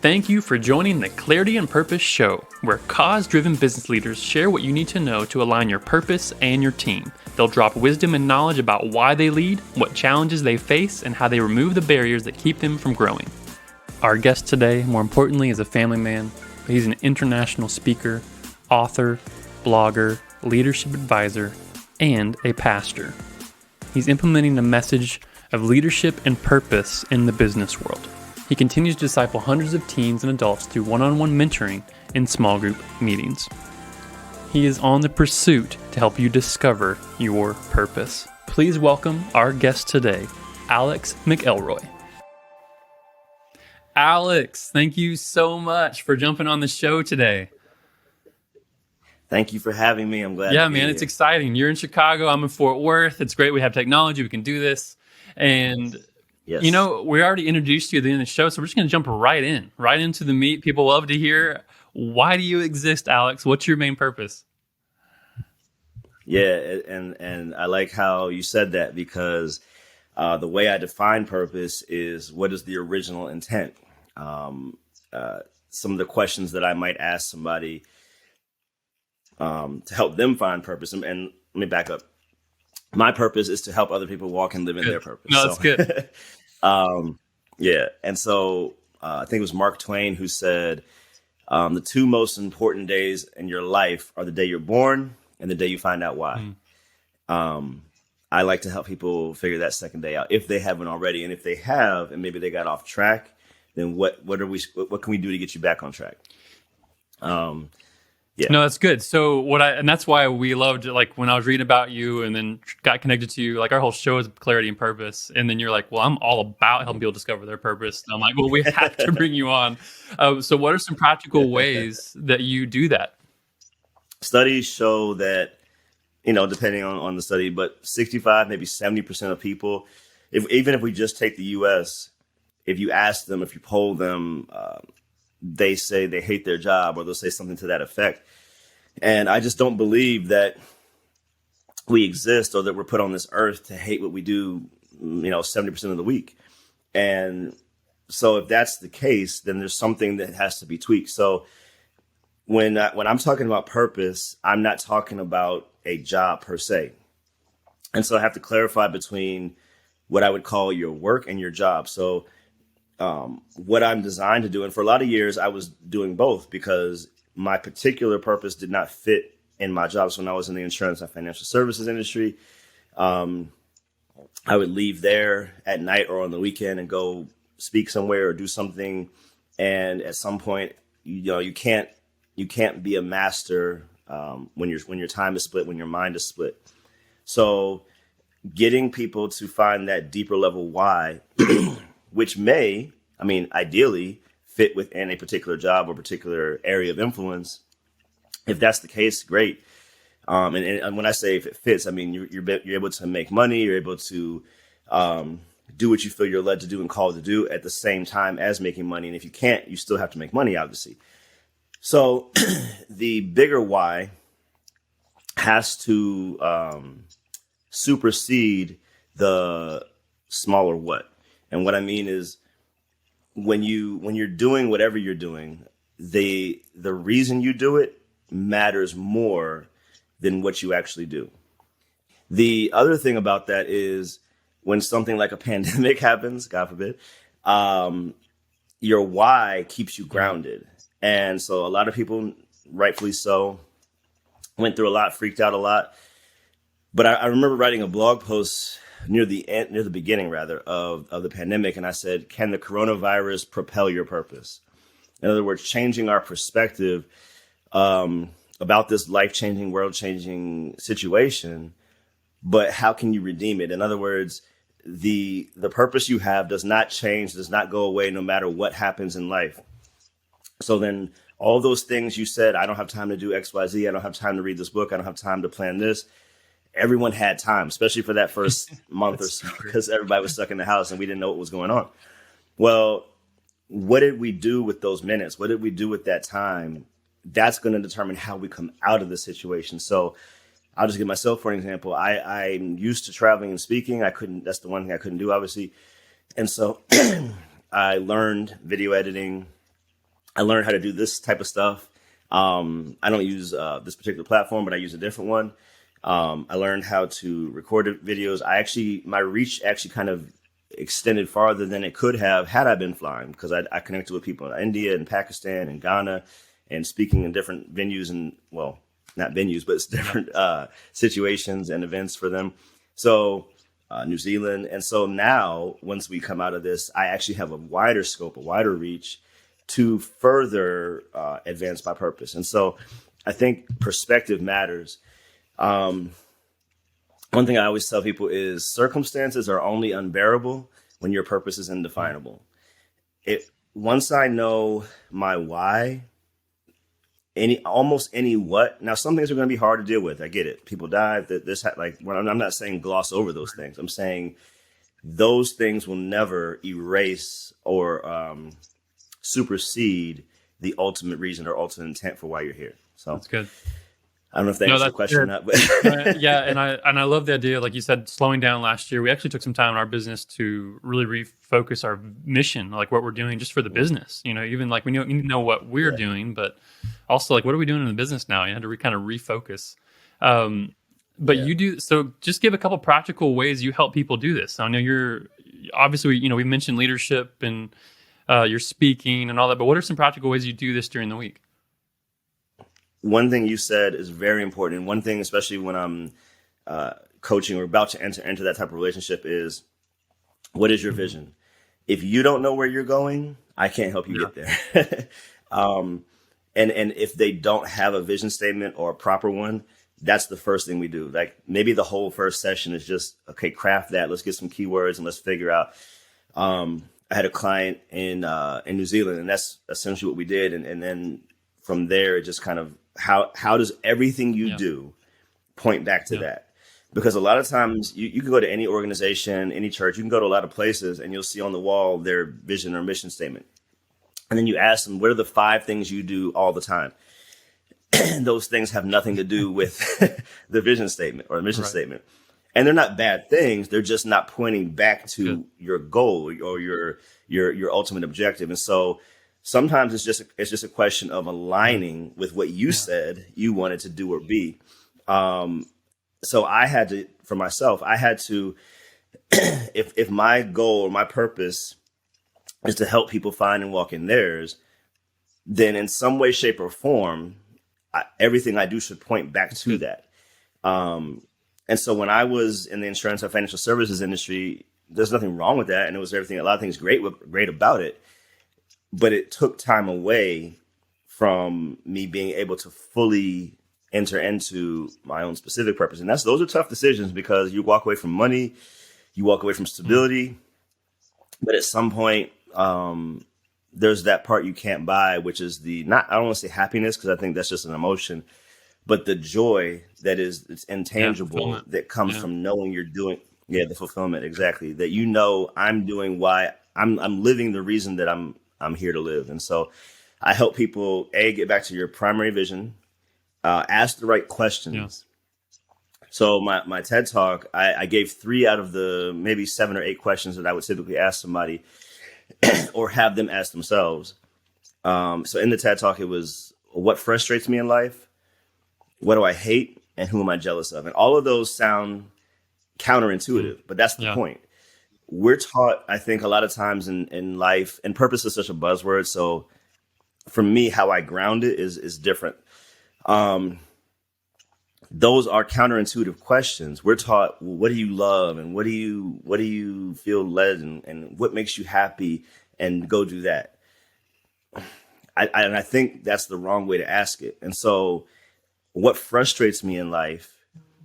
Thank you for joining the Clarity and Purpose Show, where cause-driven business leaders share what you need to know to align your purpose and your team. They'll drop wisdom and knowledge about why they lead, what challenges they face, and how they remove the barriers that keep them from growing. Our guest today, more importantly, is a family man. He's an international speaker, author, blogger, leadership advisor, and a pastor. He's implementing the message of leadership and purpose in the business world. He continues to disciple hundreds of teens and adults through one-on-one mentoring in small group meetings. He is on the pursuit to help you discover your purpose. Please welcome our guest today, Alex McElroy. Alex, thank you so much for jumping on the show today. Thank you for having me. I'm glad. Yeah, man, it's exciting. You're in Chicago. I'm in Fort Worth. It's great. We have technology. We can do this. And, yes. You know, we already introduced you at the end of the show, so we're just going to jump right into the meat. People love to hear, why do you exist, Alex? What's your main purpose? Yeah, and I like how you said that, because the way I define purpose is, what is the original intent? Some of the questions that I might ask somebody to help them find purpose. And let me back up. My purpose is to help other people walk and live in their purpose. No, that's good. Yeah. And so I think it was Mark Twain who said, the two most important days in your life are the day you're born and the day you find out why. I like to help people figure that second day out, if they haven't already. And if they have, and maybe they got off track, then what can we do to get you back on track? Yeah. No, that's good. So and that's why we loved, like, when I was reading about you and then got connected to you, like, our whole show is clarity and purpose. And then you're like, well, I'm all about helping people discover their purpose. And I'm like, well, we have to bring you on. So what are some practical ways that you do that? Studies show that, depending on the study, but 65, maybe 70% of people, even if we just take the US, if you poll them, they say they hate their job, or they'll say something to that effect. And I just don't believe that we exist, or that we're put on this earth to hate what we do, 70% of the week. And so if that's the case, then there's something that has to be tweaked. So when I'm talking about purpose, I'm not talking about a job per se. And so I have to clarify between what I would call your work and your job. So what I'm designed to do. And for a lot of years, I was doing both, because my particular purpose did not fit in my jobs. When I was in the insurance and financial services industry, I would leave there at night or on the weekend and go speak somewhere or do something. And at some point, you can't be a master when your time is split, when your mind is split. So getting people to find that deeper level why, which may, ideally fit within a particular job or particular area of influence. If that's the case, great. And when I say if it fits, you're able to make money, you're able to do what you feel you're led to do and called to do at the same time as making money. And if you can't, you still have to make money, obviously. So the bigger why has to supersede the smaller what. And what I mean is, when you're doing whatever you're doing, the reason you do it matters more than what you actually do. The other thing about that is, when something like a pandemic happens, God forbid, your why keeps you grounded. And so a lot of people, rightfully so, went through a lot, freaked out a lot. But I remember writing a blog post near the beginning of the pandemic. And I said, can the coronavirus propel your purpose? In other words, changing our perspective about this life-changing, world-changing situation. But how can you redeem it? In other words, the purpose you have does not change, does not go away, no matter what happens in life. So then all those things you said, I don't have time to do X, Y, Z. I don't have time to read this book. I don't have time to plan this. Everyone had time, especially for that first month or so, because everybody was stuck in the house and we didn't know what was going on. Well, what did we do with those minutes? What did we do with that time? That's going to determine how we come out of the situation. So I'll just give myself for an example. I'm used to traveling and speaking. That's the one thing I couldn't do, obviously. And so I learned video editing, I learned how to do this type of stuff. I don't use this particular platform, but I use a different one. I learned how to record videos. My reach actually kind of extended farther than it could have had I been flying, because I connected with people in India and Pakistan and Ghana and speaking in different venues and, well, not venues, but it's different situations and events for them. So New Zealand. And so now, once we come out of this, I actually have a wider scope, a wider reach to further advance my purpose. And so I think perspective matters. One thing I always tell people is circumstances are only unbearable when your purpose is indefinable. Once I know my why, almost any what. Now, some things are going to be hard to deal with. I get it. People die. I'm not saying gloss over those things. I'm saying those things will never erase or supersede the ultimate reason or ultimate intent for why you're here. So that's good. I don't know if that answers the question or not, but yeah. And I love the idea, like you said, slowing down last year. We actually took some time in our business to really refocus our mission, like what we're doing just for the business, even like we know what we're doing, but also like, what are we doing in the business now? You had to kind of refocus. But you do, so just give a couple practical ways you help people do this. I know you're obviously, we mentioned leadership and you're speaking and all that, but what are some practical ways you do this during the week? One thing you said is very important. And one thing, especially when I'm coaching or about to enter that type of relationship, is what is your vision? If you don't know where you're going, I can't help you get there. And if they don't have a vision statement or a proper one, that's the first thing we do. Like maybe the whole first session is just, okay, craft that. Let's get some keywords and let's figure out. I had a client in New Zealand, and that's essentially what we did. And then from there, it just kind of, how does everything you do point back to that? Because a lot of times you can go to any organization, any church, you can go to a lot of places and you'll see on the wall their vision or mission statement. And then you ask them, what are the 5 things you do all the time? Those things have nothing to do with the vision statement or the mission statement. And they're not bad things. They're just not pointing back to your goal or your ultimate objective. And so sometimes it's just a question of aligning with what you said you wanted to do or be. So I had to, for myself, if my goal or my purpose is to help people find and walk in theirs, then in some way, shape, or form, everything I do should point back to that. And so when I was in the insurance or financial services industry, there's nothing wrong with that. And it was a lot of things great about it. But it took time away from me being able to fully enter into my own specific purpose. And those are tough decisions, because you walk away from money, you walk away from stability. But at some point, there's that part you can't buy, which is I don't want to say happiness, because I think that's just an emotion, but the joy it's intangible that comes from knowing you're doing, the fulfillment, exactly. That I'm doing why I'm living the reason that I'm here to live. And so I help people, get back to your primary vision, ask the right questions. Yeah. So my TED Talk, I gave 3 out of the maybe 7 or 8 questions that I would typically ask somebody or have them ask themselves. So in the TED Talk, it was, what frustrates me in life? What do I hate? And who am I jealous of? And all of those sound counterintuitive, but that's the point. We're taught, I think, a lot of times in life, and purpose is such a buzzword. So for me, how I ground it is different. Those are counterintuitive questions. We're taught, what do you love? And what do you feel led and what makes you happy? And go do that. I think that's the wrong way to ask it. And so what frustrates me in life,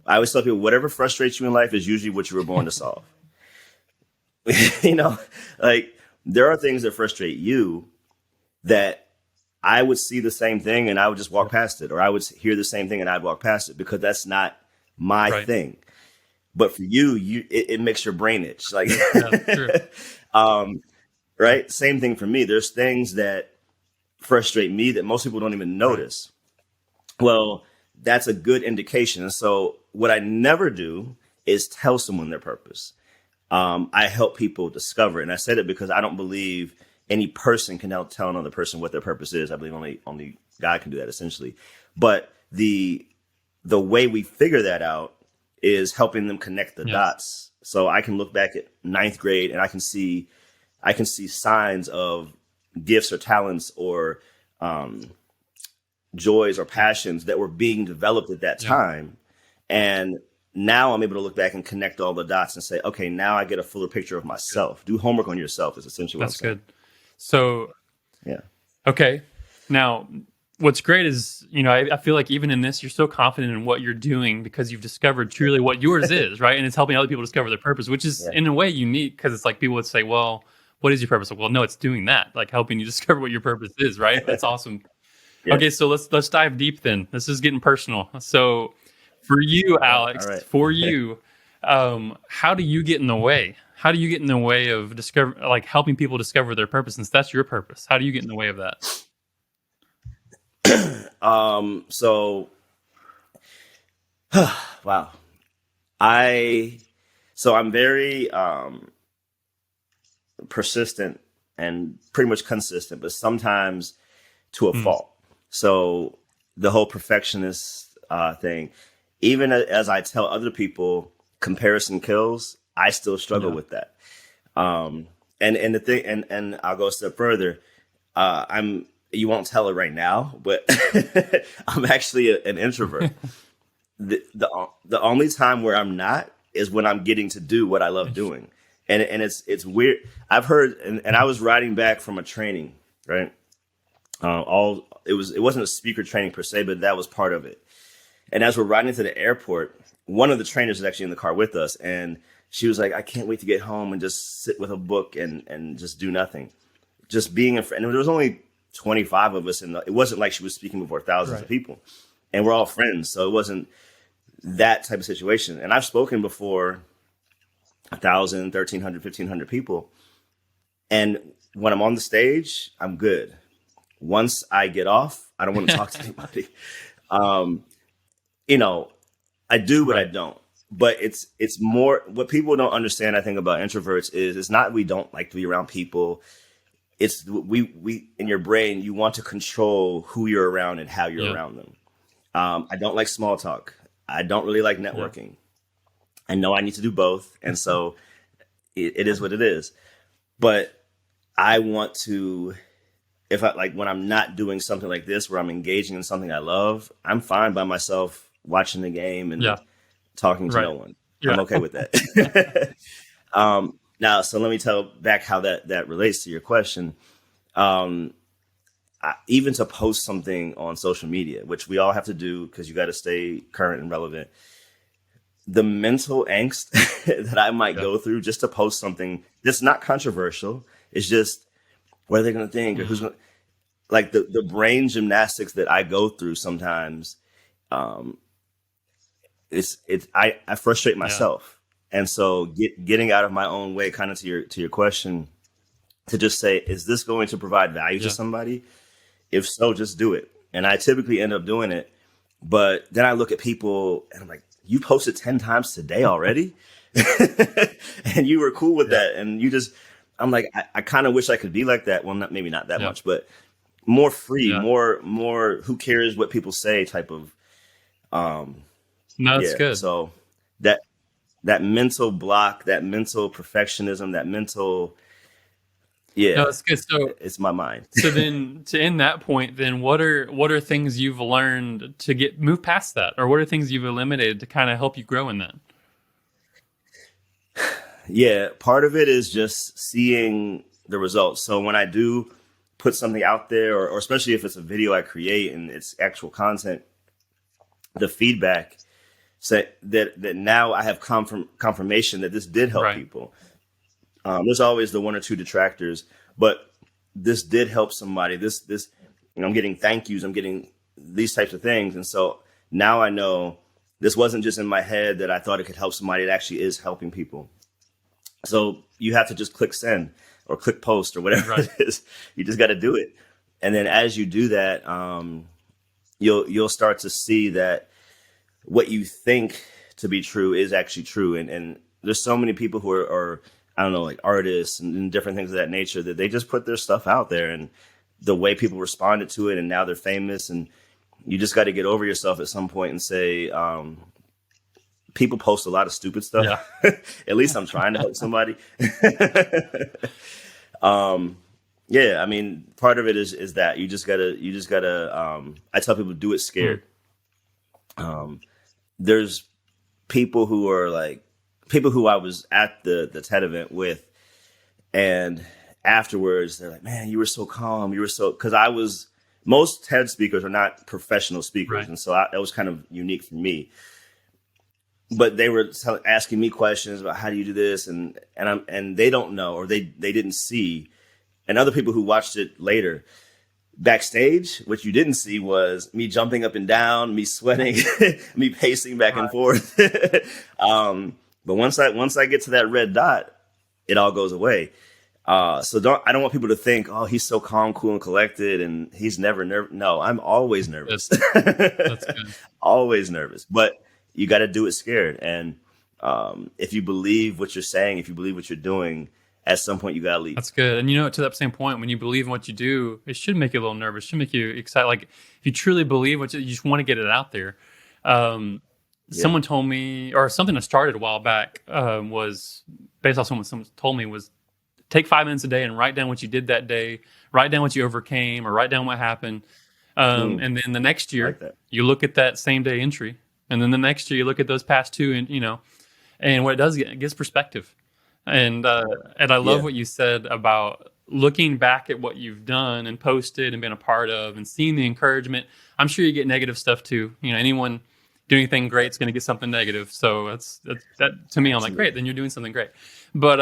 I always tell people, whatever frustrates you in life is usually what you were born to solve. Like there are things that frustrate you that I would see the same thing and I would just walk past it, or I would hear the same thing and I'd walk past it, because that's not my thing. But for you, it makes your brain itch. Like, right. Same thing for me. There's things that frustrate me that most people don't even notice. Well, that's a good indication. And so what I never do is tell someone their purpose. I help people discover it. And I said it because I don't believe any person can now tell another person what their purpose is. I believe only God can do that, essentially. But the way we figure that out is helping them connect the dots. So I can look back at ninth grade and I can see signs of gifts or talents or joys or passions that were being developed at that time. And now I'm able to look back and connect all the dots and say, okay, now I get a fuller picture of myself. Do homework on yourself is essentially what I'm saying. That's good. So, yeah. Okay. Now, what's great is, I feel like even in this, you're so confident in what you're doing because you've discovered truly what yours is, right? And it's helping other people discover their purpose, which is in a way unique because it's like people would say, well, what is your purpose? Like, well, no, it's doing that, like helping you discover what your purpose is, right? That's awesome. Yeah. Okay, so let's dive deep then. This is getting personal. So for you, Alex, for you, how do you get in the way? How do you get in the way of helping people discover their purpose? Since that's your purpose, how do you get in the way of that? So, wow. I'm very persistent and pretty much consistent, but sometimes to a fault. So the whole perfectionist thing, even as I tell other people comparison kills, I still struggle with that. And the thing, and I'll go a step further. You won't tell it right now, but I'm actually an introvert. The only time where I'm not is when I'm getting to do what I love doing. And it's weird. I've heard, and I was riding back from a training, right? It wasn't a speaker training per se, but that was part of it. And as we're riding to the airport, one of the trainers was actually in the car with us, and she was like, I can't wait to get home and just sit with a book and just do nothing. Just being a friend. And there was only 25 of us, and it wasn't like she was speaking before thousands of people. And we're all friends, so it wasn't that type of situation. And I've spoken before 1,000, 1,300, 1,500 people. And when I'm on the stage, I'm good. Once I get off, I don't want to talk to anybody. I do, but I don't. But it's more what people don't understand, I think, about introverts is it's not we don't like to be around people. It's we in your brain, you want to control who you're around and how you're around them. I don't like small talk. I don't really like networking. I know I need to do both. And so it is what it is. But I want to, when I'm not doing something like this, where I'm engaging in something I love, I'm fine by myself watching the game and talking to no one. I'm okay with that. Now, so let me tell back how that relates to your question. Even to post something on social media, which we all have to do because you got to stay current and relevant. The mental angst that I might go through just to post something that's not controversial. It's just, what are they going to think? Or who's going to, like the brain gymnastics that I go through sometimes. I frustrate myself. And so getting out of my own way, kind of to your question, to just say, is this going to provide value to somebody? If so, just do it. And I typically end up doing it. But then I look at people and I'm like, you posted 10 times today already? And you were cool with that. And I'm like, I kind of wish I could be like that. Well, maybe not that much, but more free, more, who cares what people say type of, no, that's good. So that mental block, that mental perfectionism, that mental, no, that's good. So it's my mind. So then, to end that point, then what are things you've learned to move past that, or what are things you've eliminated to kind of help you grow in that? Yeah, part of it is just seeing the results. So when I do put something out there, or especially if it's a video I create and it's actual content, the feedback say that now I have confirmation that this did help people. There's always the one or two detractors, but this did help somebody. This, I'm getting thank yous. I'm getting these types of things. And so now I know this wasn't just in my head that I thought it could help somebody. It actually is helping people. So you have to just click send or click post or whatever it is. You just got to do it. And then as you do that, you'll start to see that what you think to be true is actually true. And there's so many people who are I don't know, like artists and different things of that nature, that they just put their stuff out there, and the way people responded to it, and now they're famous. And you just got to get over yourself at some point and say, people post a lot of stupid stuff. Yeah. At least I'm trying to help somebody. Yeah, I mean, part of it is that you just gotta. I tell people, do it scared. There's people who are like people who I was at the TED event with, and afterwards they're like, "Man, you were so calm. You were so," because I was. Most TED speakers are not professional speakers, Right. and so that was kind of unique for me. But they were asking me questions about how do you do this, and they don't know, or they didn't see, and other people who watched it later backstage, what you didn't see was me jumping up and down, me sweating, me pacing back and forth. But once I get to that red dot, it all goes away. So I don't want people to think, oh, he's so calm, cool, and collected, and he's never nervous. No, I'm always nervous. That's good. Always nervous, but you got to do it scared. And if you believe what you're saying, if you believe what you're doing, at some point you got to leave. That's good. And to that same point, when you believe in what you do, it should make you a little nervous. It should make you excited. Like if you truly believe what you just want to get it out there. Someone told me, or something I started a while back, was based off someone told me, was take 5 minutes a day and write down what you did that day, write down what you overcame, or write down what happened. And then the next year, Like you look at that same day entry. And then the next year, you look at those past two, and what it does, it gives perspective. And I love what you said about looking back at what you've done and posted and been a part of, and seeing the encouragement. I'm sure you get negative stuff too. Anyone doing anything great is going to get something negative. So that's that to me. I'm like, great, then you're doing something great. But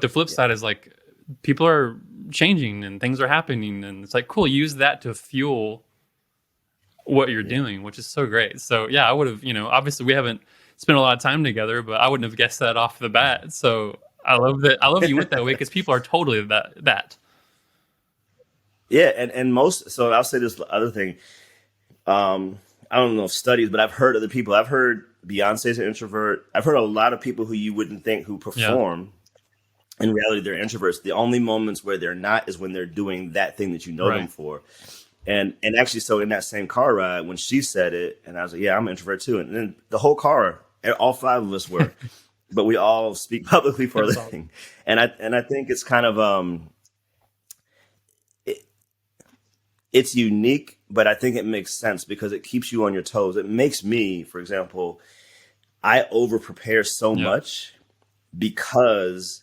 the flip side is like people are changing and things are happening, and it's like, cool. Use that to fuel what you're doing, which is so great. So yeah, I would have, obviously we haven't spent a lot of time together, but I wouldn't have guessed that off the bat. So I love that. I love you went that way, because people are totally that. Yeah, and most. So I'll say this other thing. I don't know if studies, but I've heard other people. I've heard Beyonce's an introvert. I've heard a lot of people who you wouldn't think who perform. In reality, they're introverts. The only moments where they're not is when they're doing that thing that you know them for. And actually, so in that same car ride, when she said it, and I was like, yeah, I'm an introvert too. And then the whole car, all 5 of us were, but we all speak publicly for a living. And I think it's kind of, it's unique, but I think it makes sense because it keeps you on your toes. It makes me, for example, I over prepare so much because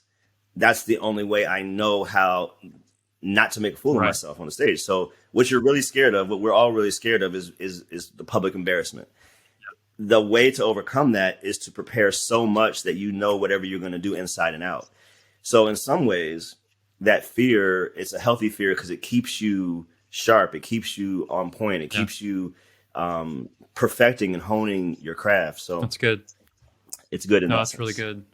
that's the only way I know how not to make a fool of myself on the stage. So what you're really scared of, what we're all really scared of is the public embarrassment. The way to overcome that is to prepare so much that you know whatever you're going to do inside and out. So in some ways, that fear, it's a healthy fear because it keeps you sharp. It keeps you on point. It keeps you perfecting and honing your craft. So that's good. It's good. No, that's really good.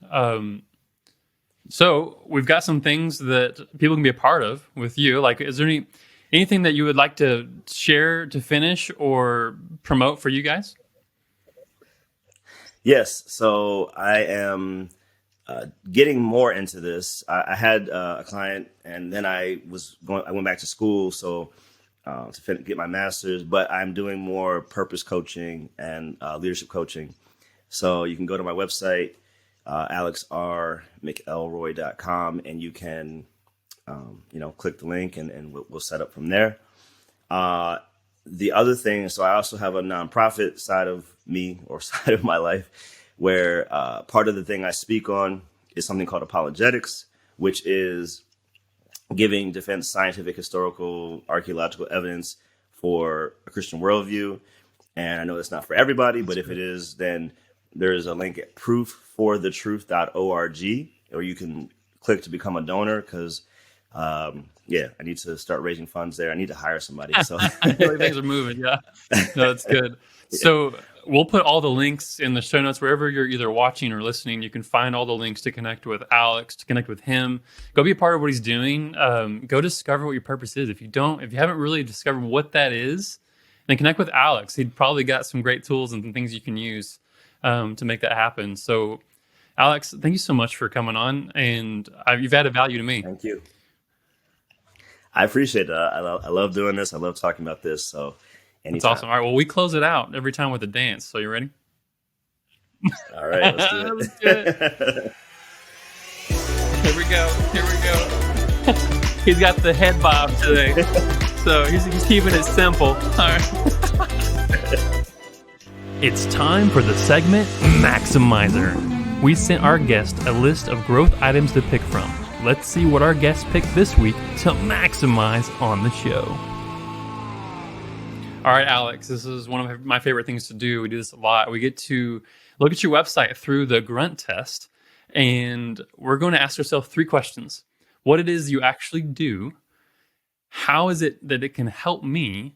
So we've got some things that people can be a part of with you. Like, is there anything that you would like to share to finish or promote for you guys? Yes. So I am getting more into this. I had a client, and then I went back to school. So to get my master's, but I'm doing more purpose coaching and leadership coaching. So you can go to my website, alexrmcelroy.com, and you can, click the link and we'll set up from there. The other thing, so I also have a nonprofit side of me, or side of my life, where part of the thing I speak on is something called apologetics, which is giving defense scientific, historical, archaeological evidence for a Christian worldview. And I know that's not for everybody, but if it is, then there is a link at proofforthetruth.org, or you can click to become a donor, because I need to start raising funds there. I need to hire somebody. So things are moving. Yeah, no, that's good. So we'll put all the links in the show notes wherever you're either watching or listening. You can find all the links to connect with Alex, to connect with him. Go be a part of what he's doing. Go discover what your purpose is. If you haven't really discovered what that is, then connect with Alex. He'd probably got some great tools and things you can use to make that happen. So Alex, thank you so much for coming on, and you've added value to me. Thank you. I appreciate it. I love doing this. I love talking about this. So That's anytime. awesome. All right, well, we close it out every time with a dance. So you ready? All right, let's do Let's do it. it. Here we go. Here we go. He's got the head bob today, so he's keeping it simple. All right. It's time for the segment Maximizer. We sent our guest a list of growth items to pick from. Let's see what our guest picked this week to maximize on the show. All right, Alex, this is one of my favorite things to do. We do this a lot. We get to look at your website through the grunt test, and we're going to ask ourselves 3 questions. What it is you actually do, how is it that it can help me,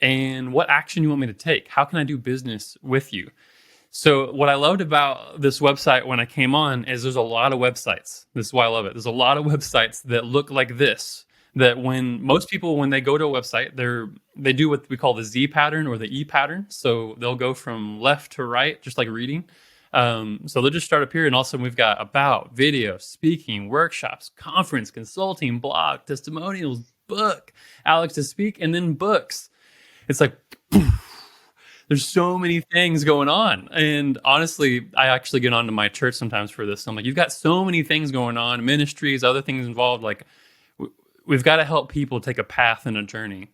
and what action you want me to take. How can I do business with you? So what I loved about this website when I came on is there's a lot of websites. This is why I love it. There's a lot of websites that look like this, that when most people, when they go to a website, they do what we call the Z pattern or the E pattern. So they'll go from left to right, just like reading. So they'll just start up here, and all of a sudden we've got about, video, speaking, workshops, conference, consulting, blog, testimonials, book, Alex to speak, and then books. It's like, there's so many things going on. And honestly, I actually get onto my church sometimes for this. I'm like, you've got so many things going on, ministries, other things involved. Like, we've got to help people take a path and a journey.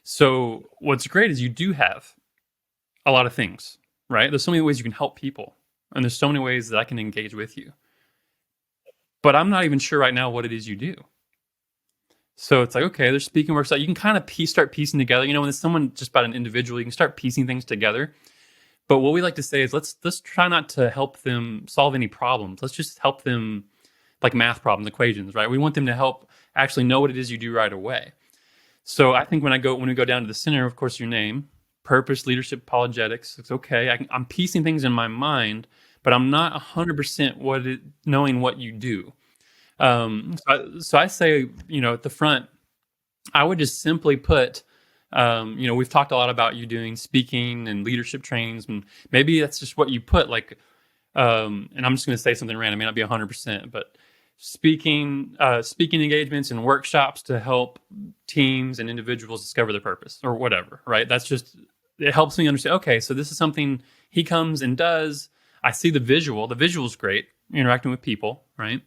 So what's great is you do have a lot of things, right? There's so many ways you can help people. And there's so many ways that I can engage with you. But I'm not even sure right now what it is you do. So it's like, okay, there's speaking works out. You can kind of start piecing together. You know, when it's someone just about an individual, you can start piecing things together. But what we like to say is let's try not to help them solve any problems. Let's just help them, like math problems, equations, right? We want them to help actually know what it is you do right away. So I think when we go down to the center, of course, your name, purpose, leadership, apologetics, it's okay. I'm piecing things in my mind, but I'm not 100% knowing what you do. So I say, at the front, I would just simply put, we've talked a lot about you doing speaking and leadership trainings, and maybe that's just what you put, like, and I'm just going to say something random, it may not be 100%, but speaking engagements and workshops to help teams and individuals discover their purpose or whatever, right? It helps me understand, okay, so this is something he comes and does. I see the visual's great, interacting with people, right?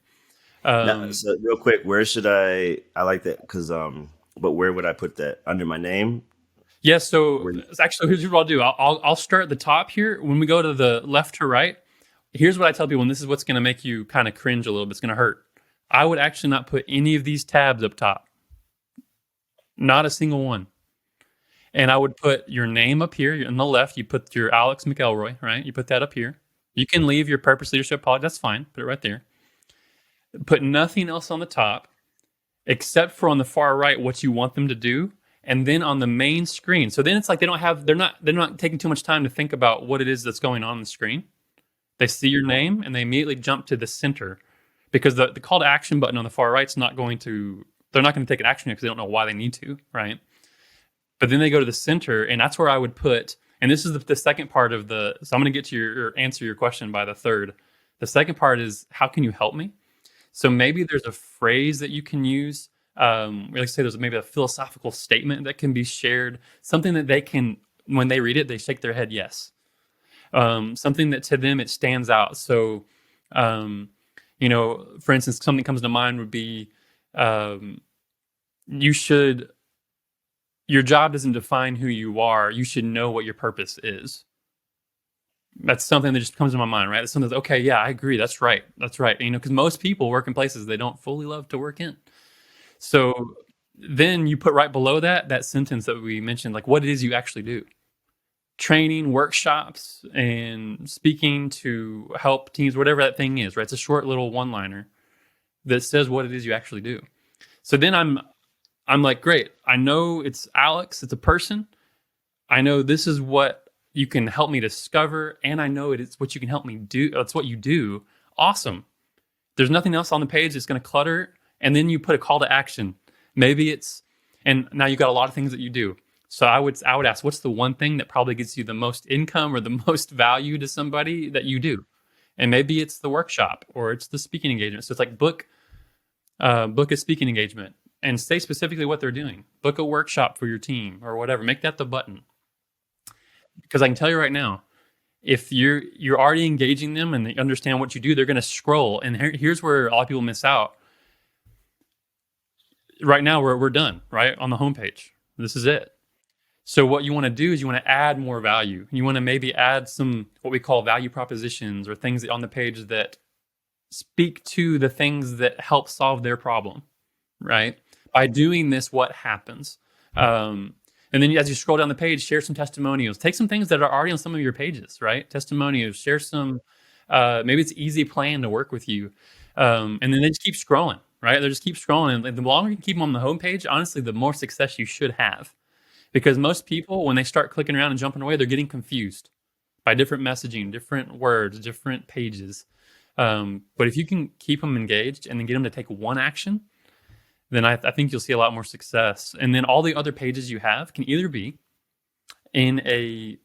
So real quick, where should I like that? Because, but where would I put that? Under my name? Yeah. So actually, here's what I'll do. I'll start at the top here. When we go to the left to right, here's what I tell people, and this is what's going to make you kind of cringe a little bit. It's going to hurt. I would actually not put any of these tabs up top. Not a single one. And I would put your name up here on the left. You put your Alex McElroy, right? You put that up here. You can leave your purpose, leadership, policy. That's fine. Put it right there. Put nothing else on the top, except for on the far right what you want them to do, and then on the main screen. So then it's like they're not taking too much time to think about what it is that's going on the screen. They see your name and they immediately jump to the center, because the call to action button on the far right is they're not going to take an action because they don't know why they need to, right? But then they go to the center, and that's where I would put, and this is the second part of so I'm going to get to answer your question by the third. The second part is, how can you help me? So maybe there's a phrase that you can use. We like to say there's maybe a philosophical statement that can be shared, something that they can, when they read it, they shake their head yes. Something that to them it stands out. So, for instance, something comes to mind would be, your job doesn't define who you are. You should know what your purpose is. That's something that just comes to my mind, right? It's something that's, okay, yeah, I agree. That's right. Because most people work in places they don't fully love to work in. So then you put right below that sentence that we mentioned, like what it is you actually do. Training, workshops, and speaking to help teams, whatever that thing is, right? It's a short little one-liner that says what it is you actually do. So then I'm like, great. I know it's Alex. It's a person. I know this is what you can help me discover, and I know it's what you can help me do. It's what you do. Awesome. There's nothing else on the page that's going to clutter. And then you put a call to action. Maybe and now you've got a lot of things that you do. So I would ask, what's the one thing that probably gets you the most income or the most value to somebody that you do? And maybe it's the workshop or it's the speaking engagement. So it's like book a speaking engagement and say specifically what they're doing. Book a workshop for your team or whatever. Make that the button. Because I can tell you right now, if you're already engaging them and they understand what you do, they're going to scroll. And here's where a lot of people miss out. Right now, we're done, right? On the homepage. This is it. So what you want to do is you want to add more value. You want to maybe add some what we call value propositions or things on the page that speak to the things that help solve their problem, right? By doing this, what happens? And then as you scroll down the page, share some testimonials. Take some things that are already on some of your pages, right? Testimonials, share some, maybe it's easy plan to work with you. And then they just keep scrolling, right? They just keep scrolling. And the longer you keep them on the homepage, honestly, the more success you should have. Because most people, when they start clicking around and jumping away, they're getting confused by different messaging, different words, different pages. But if you can keep them engaged and then get them to take one action, then I think you'll see a lot more success. And then all the other pages you have can either be in a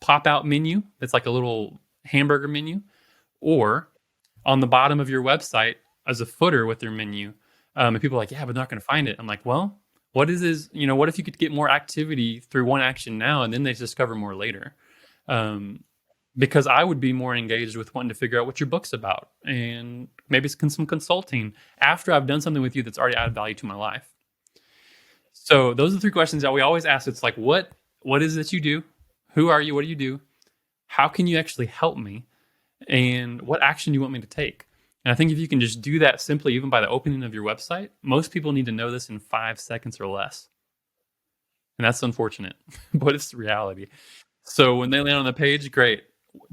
pop-out menu that's like a little hamburger menu, or on the bottom of your website as a footer with your menu. And people are like, yeah, but they're not going to find it. I'm like, well, what if you could get more activity through one action now and then they discover more later? Because I would be more engaged with wanting to figure out what your book's about and maybe some consulting after I've done something with you that's already added value to my life. So those are the three questions that we always ask. It's like, what is it that you do? Who are you? What do you do? How can you actually help me? And what action do you want me to take? And I think if you can just do that simply, even by the opening of your website, most people need to know this in 5 seconds or less. And that's unfortunate, but it's the reality. So when they land on the page, great.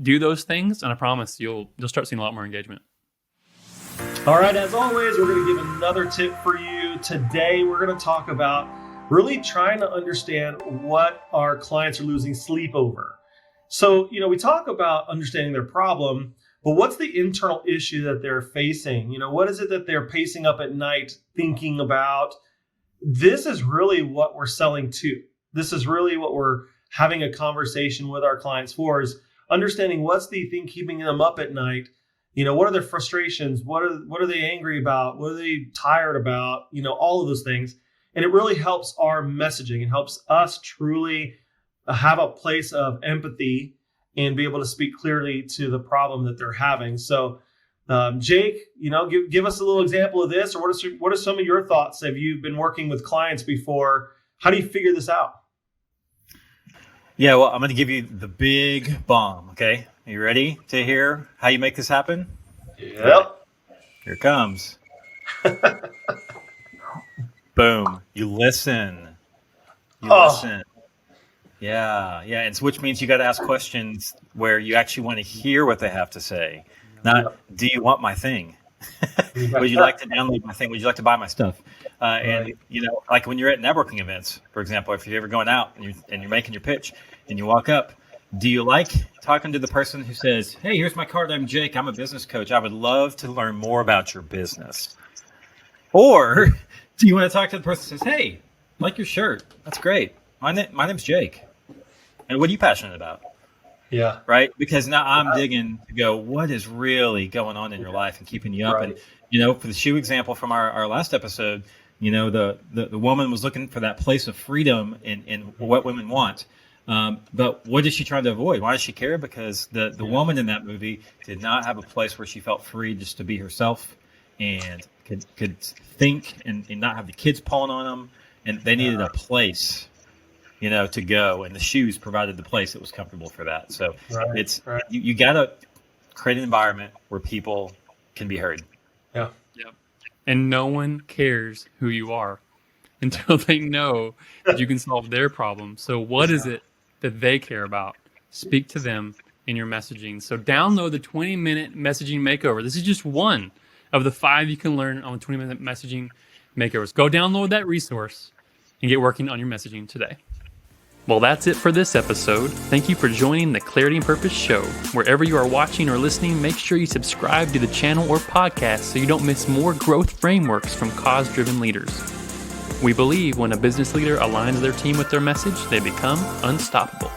Do those things, and I promise you'll start seeing a lot more engagement. All right, as always, we're going to give another tip for you. Today, we're going to talk about really trying to understand what our clients are losing sleep over. So, we talk about understanding their problem, but what's the internal issue that they're facing? What is it that they're pacing up at night thinking about? This is really what we're selling to. This is really what we're having a conversation with our clients for, is understanding what's the thing keeping them up at night. What are their frustrations? What are they angry about? What are they tired about? All of those things. And it really helps our messaging. It helps us truly have a place of empathy and be able to speak clearly to the problem that they're having. So, Jake, give us a little example of this, or what are some of your thoughts? Have you been working with clients before? How do you figure this out? Yeah, well, I'm going to give you the big bomb, okay? Are you ready to hear how you make this happen? Yep. Here it comes. Boom. You listen. Listen. Yeah. And which means you got to ask questions where you actually want to hear what they have to say. Not, do you want my thing? Would you like to download my thing? Would you like to buy my stuff? And like when you're at networking events, for example, if you're ever going out and you're making your pitch and you walk up, do you like talking to the person who says, hey, here's my card, I'm Jake, I'm a business coach, I would love to learn more about your business? Or do you want to talk to the person who says, hey, I like your shirt, that's great, my name's Jake, and what are you passionate about? Yeah. Right? Because now I'm digging to go, what is really going on in your life and keeping you up? Right. And, for the shoe example from our last episode, the woman was looking for that place of freedom in what women want. But what is she trying to avoid? Why does she care? Because the woman in that movie did not have a place where she felt free just to be herself and could think and not have the kids pulling on them. And they needed a place to go, and the shoes provided the place that was comfortable for that. So you got to create an environment where people can be heard. Yeah. And no one cares who you are until they know that you can solve their problem. So what is it that they care about? Speak to them in your messaging. So download the 20-minute messaging makeover. This is just one of the 5 you can learn on the 20-minute messaging makeovers. Go download that resource and get working on your messaging today. Well, that's it for this episode. Thank you for joining the Clarity and Purpose Show. Wherever you are watching or listening, make sure you subscribe to the channel or podcast so you don't miss more growth frameworks from cause-driven leaders. We believe when a business leader aligns their team with their message, they become unstoppable.